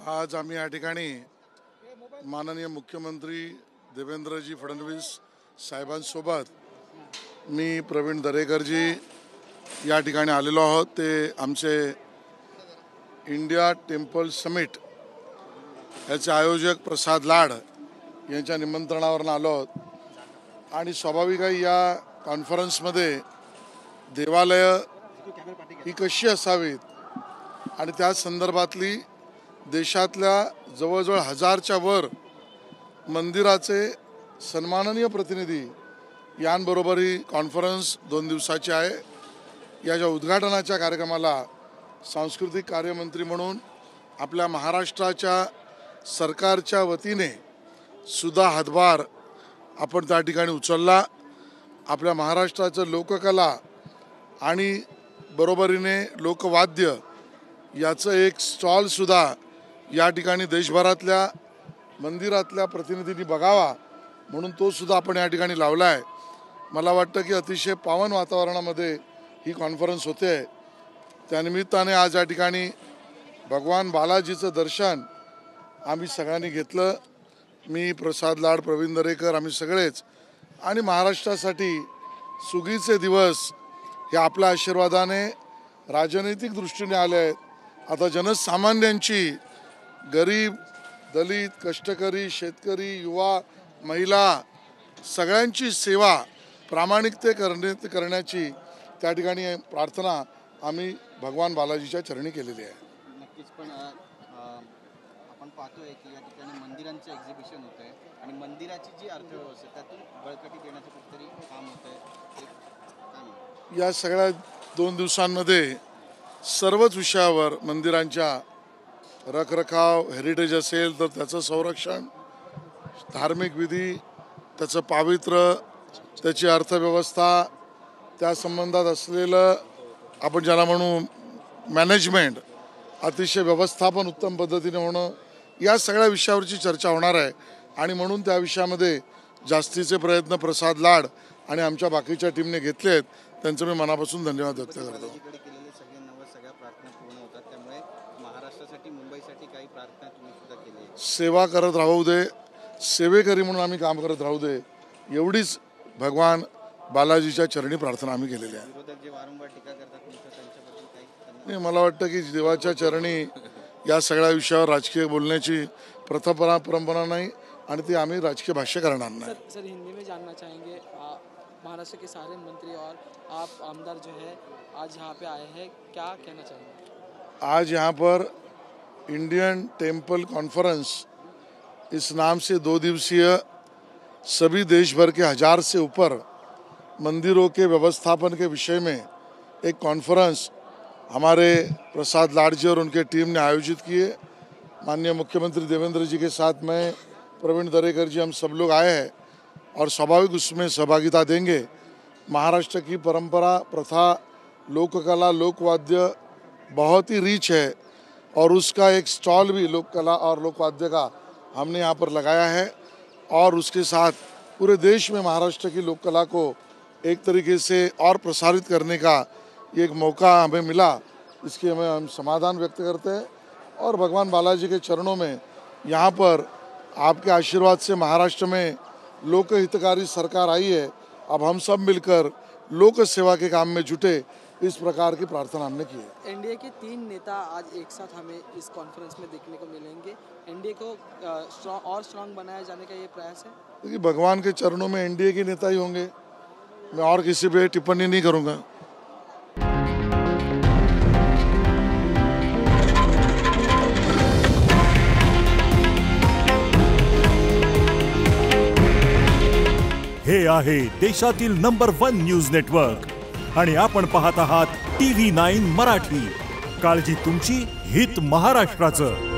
आज आम्ही या ठिकाणी माननीय मुख्यमंत्री देवेंद्रजी फडणवीस साहेबांसोबत मी प्रवीण दरेकरजी या ठिकाणी आलेलो आहोत। ते आमचे इंडिया टेम्पल समिट याचे आयोजक प्रसाद लाड यांच्या निमंत्रणावर आलो आहोत आणि स्वाभाविक आहे या कॉन्फरन्समध्ये देवालय ही कशी असावीत आणि त्या संदर्भातली देशातल्या जवळजवळ 1000च्या वर मंदिराचे सन्माननीय प्रतिनिधी यांबरोबर ही कॉन्फरन्स 2 दिवसाची आहे। याच्या उद्घाटनाच्या कार्यक्रमाला सांस्कृतिक कार्यमंत्री म्हणून आपल्या महाराष्ट्राच्या सरकारच्या वतीने सुद्धा हातभार आपण त्या ठिकाणी उचलला। आपल्या महाराष्ट्राचं लोककला आणि बरोबरीने लोकवाद्य याचं एक स्टॉल सुद्धा या ठिकाणी देशभरातल्या मंदिरातल्या प्रतिनिधींनी बघावा म्हणून तो सुद्धा आपण या ठिकाणी लावला आहे। मला वाटतं की अतिशय पावन वातावरणामध्ये ही कॉन्फरन्स होते। त्यानिमित्ताने आज या ठिकाणी भगवान बालाजीचं दर्शन आम्ही सगळ्यांनी घेतलं। मी प्रसाद लाड, प्रवीण दरेकर, आम्ही सगळेच आणि महाराष्ट्रासाठी सुगीचे दिवस हे आपल्या आशीर्वादाने राजनैतिक दृष्टीने आले आहेत। आता जनसामान्यांची गरीब, दलित, कष्टकरी, शेतकरी, युवा, महिला सगळ्यांची सेवा प्रामाणिकते करण्याची त्या ठिकाणी प्रार्थना आम्ही भगवान बालाजीच्या चरणी केलेली आहे। नक्कीच पण आपण पाहतोय की या ठिकाणी मंदिरांचं एक्झिबिशन होत आहे आणि मंदिराची जी अर्थव्यवस्था त्यातून बळकटी देण्याचं कुठेतरी काम होत आहे। या सगळ्या 2 दिवसांमध्ये सर्वच विषयावर मंदिरांच्या रखरखाव, हेरिटेज असेल तर त्याचं संरक्षण, धार्मिक विधी, त्याचं पावित्र्य, त्याची अर्थव्यवस्था, त्या संबंधात असलेलं आपण ज्याला म्हणू मॅनेजमेंट, अतिशय व्यवस्थापन उत्तम पद्धतीने होणं, या सगळ्या विषयावरची चर्चा होणार आहे आणि म्हणून त्या विषयामध्ये जास्तीचे प्रयत्न प्रसाद लाड आणि आमच्या बाकीच्या टीमने घेतले आहेत। त्यांचं मी मनापासून धन्यवाद व्यक्त करतो। सेवा करत राहू दे, सेवेकरी म्हणून आम्ही काम करत राहू दे, एवढीच भगवान बालाजीच्या चरणी प्रार्थना आम्ही केलेली आहे। मला वाटतं की देवाच्या चरणी या सगळ्या विषयावर राजकीय बोलण्याची परंपरा नाही आणि ती आम्ही राजकीय भाष्य करणार नाही। सर हिंदी में जानना चाहेंगे, महाराष्ट्र के सारे मंत्री और आप आमदार जो है आज यहाँ पे आए हैं, क्या कहना चाहेंगे? आज यहाँ पर इंडियन टेम्पल कॉन्फ्रेंस इस नाम से 2 दिवसीय सभी देश भर के 1000 से ऊपर मंदिरों के व्यवस्थापन के विषय में एक कॉन्फ्रेंस हमारे प्रसाद लाड जी और उनके टीम ने आयोजित किए। माननीय मुख्यमंत्री देवेंद्र जी के साथ मैं, प्रवीण दरेकर जी, हम सब लोग आए हैं और स्वाभाविक उसमें सहभागिता देंगे। महाराष्ट्र की परंपरा, प्रथा, लोककला, लोकवाद्य बहुत ही रिच है और उसका एक स्टॉल भी लोककला और लोकवाद्य का हमने यहाँ पर लगाया है और उसके साथ पूरे देश में महाराष्ट्र की लोककला को एक तरीके से और प्रसारित करने का एक मौका हमें मिला, इसके हम समाधान व्यक्त करते हैं और भगवान बालाजी के चरणों में यहाँ पर आपके आशीर्वाद से महाराष्ट्र में लोक हितकारी सरकार आई है। अब हम सब मिलकर लोक सेवा के काम में जुटे, इस प्रकार की प्रार्थना हमने की है। एनडीए के 3 नेता आज एक साथ हमें इस कॉन्फ्रेंस में देखने को मिलेंगे। एनडीए को स्ट्रांग बनाया जाने का ये प्रयास है। क्योंकि भगवान के चरणों में एनडीए के नेता ही होंगे, मैं और किसी पे टिप्पणी नहीं करूँगा। हे आहे देशातील नंबर 1 न्यूज नेटवर्क आणि आपण पाहत आहात TV9 मराठी। काळजी तुमची, हित महाराष्ट्राचं।